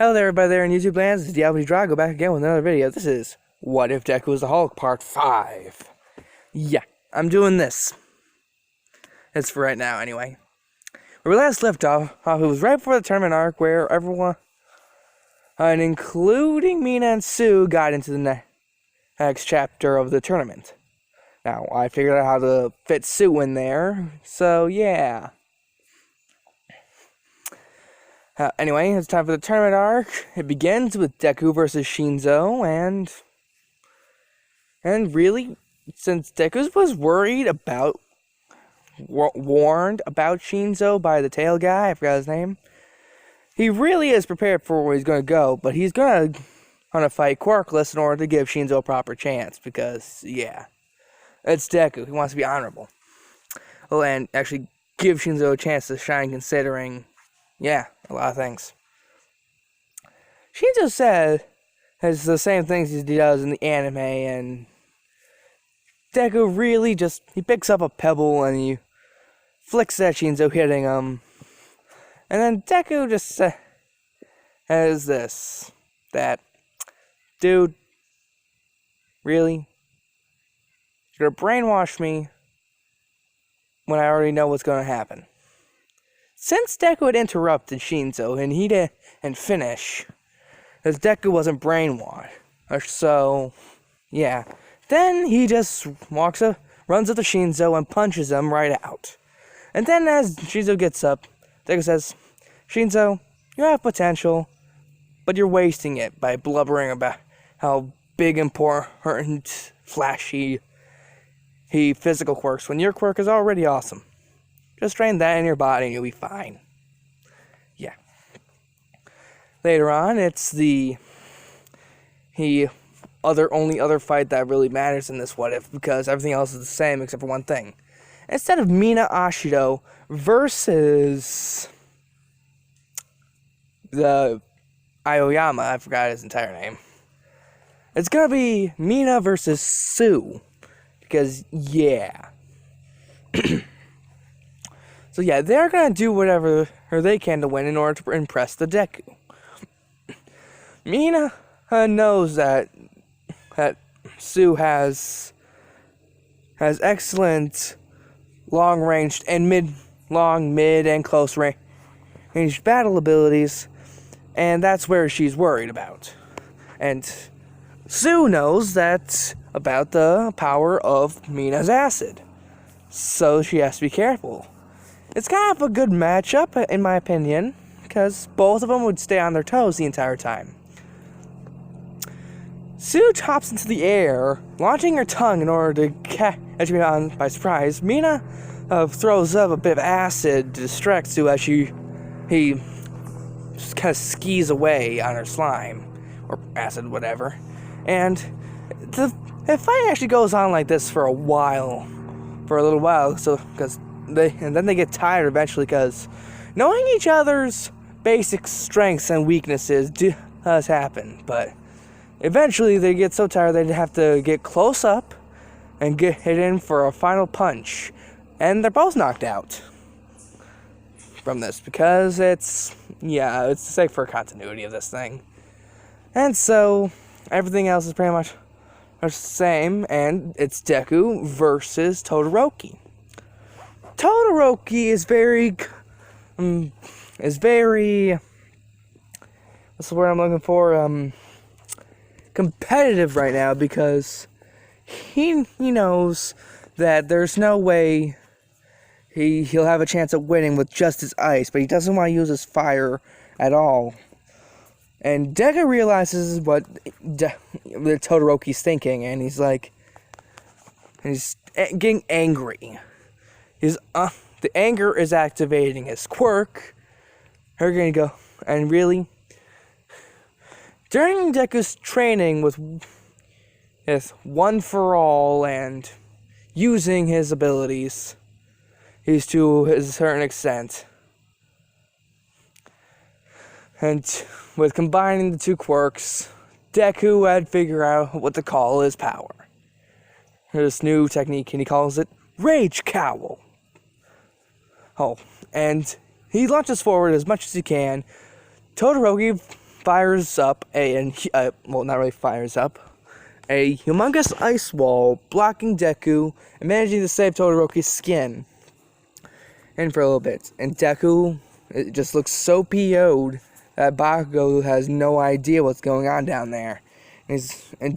Hello there, everybody there in YouTube land. This is Diablo Drago back again with another video. This is What If Deku was the Hulk Part 5. Yeah, I'm doing this. It's for right now, anyway. Where we last left off, it was right before the tournament arc where everyone, and including Mina and Sue, got into the next chapter of the tournament. Now, I figured out how to fit Sue in there, so yeah. Anyway, it's time for the tournament arc. It begins with Deku versus Shinzo, and really, since Deku was warned about Shinzo by the tail guy, I forgot his name, he really is prepared for where he's going to go, but he's going to fight Quirkless in order to give Shinzo a proper chance, because, yeah, it's Deku. He wants to be honorable. Oh, and actually give Shinzo a chance to shine, considering, yeah, a lot of things. Shinzo has the same things he does in the anime, and Deku really he picks up a pebble and he flicks at Shinzo, hitting him. And then Deku just has that, dude, really? You're gonna brainwash me when I already know what's gonna happen. Since Deku had interrupted Shinzo and he didn't finish, as Deku wasn't brainwashed, so yeah. Then he just runs up to Shinzo and punches him right out. And then as Shinzo gets up, Deku says, "Shinzo, you have potential, but you're wasting it by blubbering about how big, important, flashy physical quirks when your quirk is already awesome. Just train that in your body and you'll be fine." Yeah. Later on, it's the only other fight that really matters in this What If, because everything else is the same except for one thing. Instead of Mina Ashido versus the Aoyama, I forgot his entire name. It's gonna be Mina versus Sue, because yeah. So yeah, they're gonna do whatever they can to win in order to impress the Deku. Mina knows that Sue has excellent long-ranged and mid, and close range battle abilities, and that's where she's worried about. And Sue knows about the power of Mina's acid, so she has to be careful. It's kind of a good matchup, in my opinion, because both of them would stay on their toes the entire time. Sue hops into the air, launching her tongue in order to catch Mina by surprise. Mina throws up a bit of acid to distract Sue as he just kind of skis away on her slime, or acid, whatever. And the fight actually goes on like this for a little while, and then they get tired eventually, because knowing each other's basic strengths and weaknesses does happen, but eventually they get so tired they'd have to get close up and get hit in for a final punch, and they're both knocked out from this, because it's the sake for continuity of this thing. And so everything else is pretty much the same, and it's Deku versus Todoroki. Todoroki is very, what's the word I'm looking for, competitive right now, because he knows that there's no way he'll have a chance at winning with just his ice, but he doesn't want to use his fire at all. And Deku realizes what Todoroki's thinking, and he's getting angry. The anger is activating his quirk. We're gonna go, and really, during Deku's training with One For All and using his abilities, he's to a certain extent. And with combining the two quirks, Deku had figured out what to call his power. This new technique, and he calls it Rage Cowl. And he launches forward as much as he can. Todoroki fires up well, not really fires up, a humongous ice wall blocking Deku and managing to save Todoroki's skin. And for a little bit, and Deku, it just looks so PO'd that Bakugo has no idea what's going on down there. And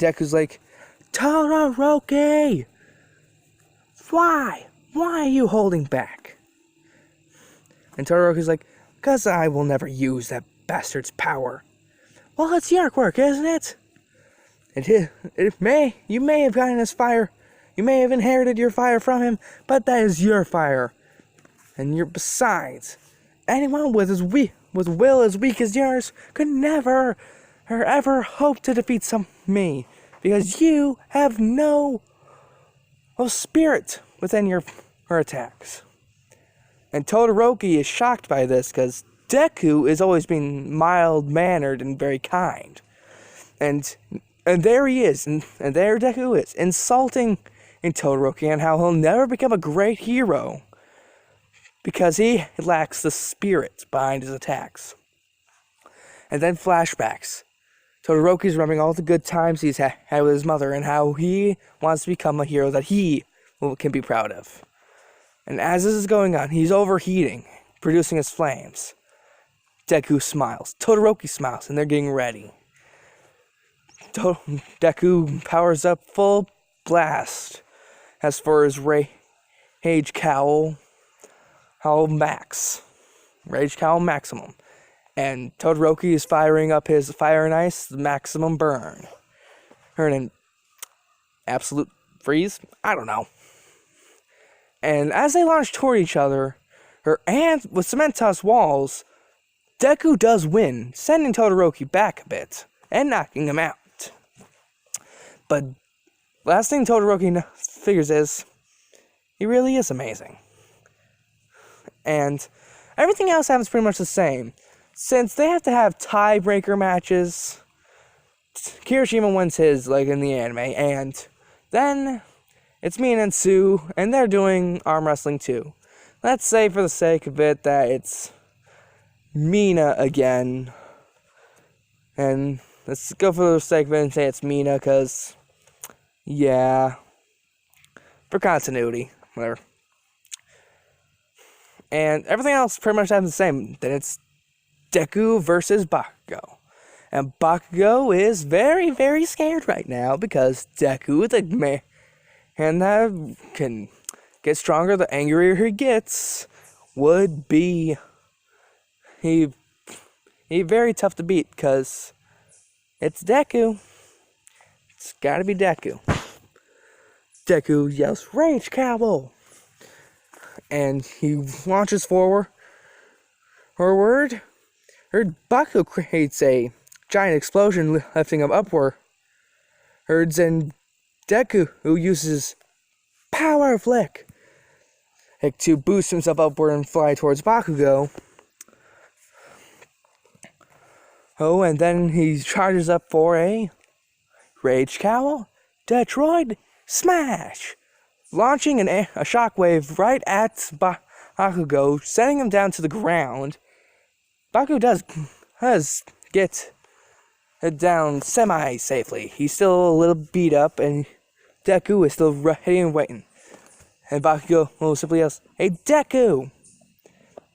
Deku's like, Todoroki! Why? Why are you holding back? And Todoroki's like, 'cause I will never use that bastard's power. Well, it's your quirk, isn't it? You may have gotten his fire, you may have inherited your fire from him, but that is your fire. And besides, anyone with will as weak as yours could never or ever hope to defeat me, because you have no spirit within your attacks. And Todoroki is shocked by this, because Deku is always being mild-mannered and very kind. And there he is, and there Deku is, insulting Todoroki and how he'll never become a great hero, because he lacks the spirit behind his attacks. And then flashbacks. Todoroki's remembering all the good times he's had with his mother and how he wants to become a hero that he can be proud of. And as this is going on, he's overheating, producing his flames. Deku smiles. Todoroki smiles, and they're getting ready. Deku powers up full blast. As for his Rage Cowl Max. Rage Cowl Maximum. And Todoroki is firing up his Fire and Ice Maximum Burn. Earning Absolute Freeze? I don't know. And as they launch toward each other, and with cement toss walls, Deku does win, sending Todoroki back a bit, and knocking him out. But last thing Todoroki figures is, he really is amazing. And everything else happens pretty much the same. Since they have to have tiebreaker matches, Kirishima wins his, like in the anime, and then it's Mina and Sue, and they're doing arm wrestling too. Let's say for the sake of it that it's Mina again. And let's go for the sake of it and say it's Mina, because, yeah, for continuity, whatever. And everything else pretty much happens the same. Then it's Deku versus Bakugo. And Bakugo is very, very scared right now, because Deku, the man that can get stronger the angrier he gets, would be he very tough to beat, because it's Deku. It's gotta be Deku. Deku yells, Rage Cowl! And he launches forward. Bakugo creates a giant explosion, lifting him upwards, and Deku, who uses Power Flick to boost himself upward and fly towards Bakugo. Oh, and then he charges up for a Rage Cowl Detroit Smash, launching a shockwave right at Bakugo, sending him down to the ground. Bakugo does get down semi-safely. He's still a little beat up, and Deku is still ready and waiting. And Bakugo will simply yells, Hey Deku!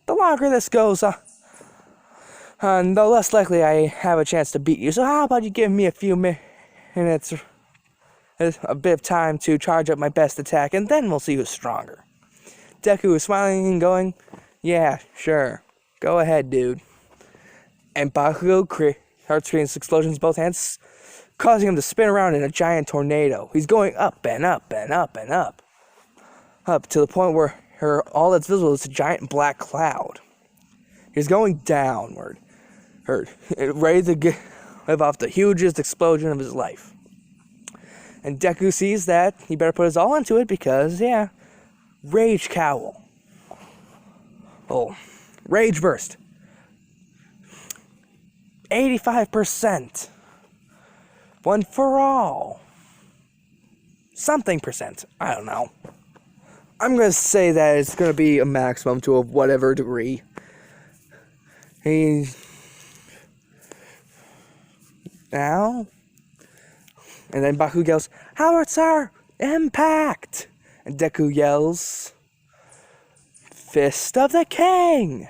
The longer this goes on, the less likely I have a chance to beat you. So how about you give me a few minutes, a bit of time to charge up my best attack, and then we'll see who's stronger. Deku is smiling and going, Yeah, sure. Go ahead, dude. And Bakugo starts creating explosions in both hands, causing him to spin around in a giant tornado. He's going up and up and up and up. Up to the point where all that's visible is a giant black cloud. He's going downward, ready to live off the hugest explosion of his life. And Deku sees that he better put his all into it because, yeah, Rage Cowl. Oh, Rage Burst. 85%. One for all. Something percent. I don't know. I'm going to say that it's going to be a maximum to a whatever degree. Now? And then Baku yells, Howitzer! Impact! And Deku yells, Fist of the King!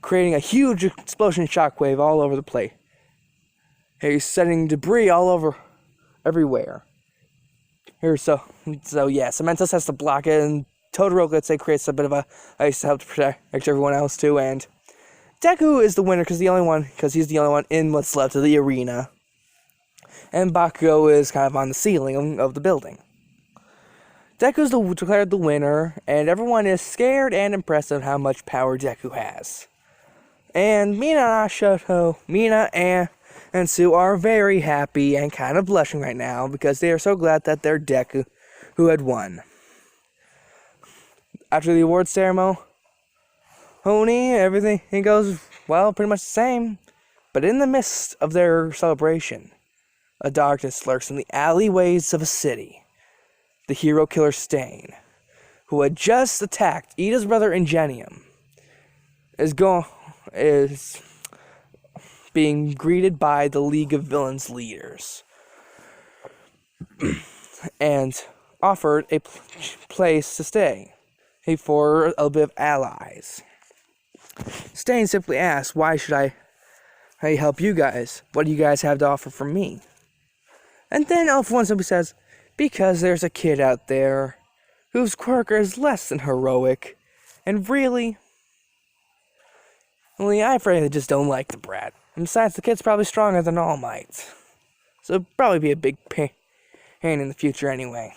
Creating a huge explosion shockwave all over the place. He's sending debris all over, everywhere. So yeah, Cementos has to block it, and Todoroki, let's say, creates a bit of a ice to help protect everyone else too, and Deku is the winner because he's the only one in what's left of the arena. And Bakugo is kind of on the ceiling of the building. Deku's declared the winner, and everyone is scared and impressed at how much power Deku has. And Mina and Sue are very happy and kind of blushing right now because they are so glad that they're Deku who had won. After the award ceremony, everything goes, well, pretty much the same. But in the midst of their celebration, a darkness lurks in the alleyways of a city. The hero killer Stain, who had just attacked Ida's brother Ingenium, is being greeted by the League of Villains leaders and offered a place to stay for a bit of allies. Stain simply asks, why should I help you guys? What do you guys have to offer for me? And then Elf One simply says, because there's a kid out there whose quirk is less than heroic, and really, I frankly just don't like the brat. And besides, the kid's probably stronger than All Might, so it'll probably be a big pain in the future anyway.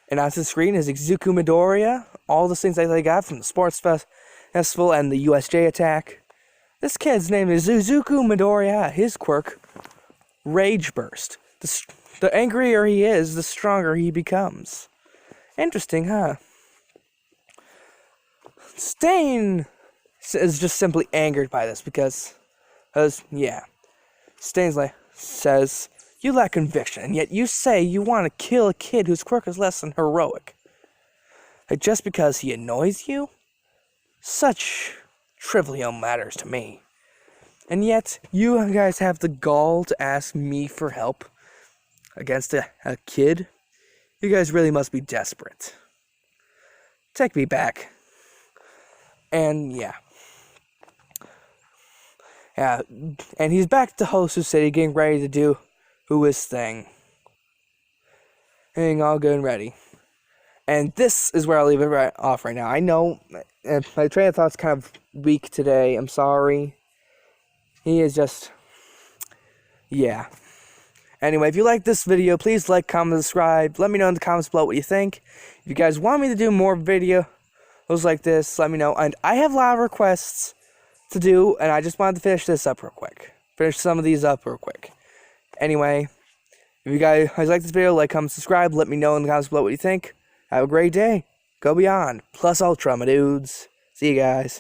And on the screen is Izuku Midoriya, all the things that they got from the sports festival and the USJ attack. This kid's name is Izuku Midoriya. His quirk, Rage Burst. The angrier he is, the stronger he becomes. Interesting, huh? Stain is just simply angered by this because yeah. Stain says, you lack conviction, and yet you say you want to kill a kid whose quirk is less than heroic. Just because he annoys you? Such trivial matters to me. And yet, you guys have the gall to ask me for help against a kid? You guys really must be desperate. Take me back. And yeah. And he's back to Hosu City getting ready to do his thing. Getting all good and ready. And this is where I'll leave it off right now. I know my train of thought's kind of weak today. I'm sorry. He is just... yeah. Anyway, if you like this video, please like, comment, subscribe. Let me know in the comments below what you think. If you guys want me to do more videos like this, let me know. And I have a lot of requests to do, and I just wanted to finish this up real quick. Finish some of these up real quick. Anyway, if you guys like this video, like, comment, subscribe. Let me know in the comments below what you think. Have a great day. Go beyond. Plus Ultra, my dudes. See you guys.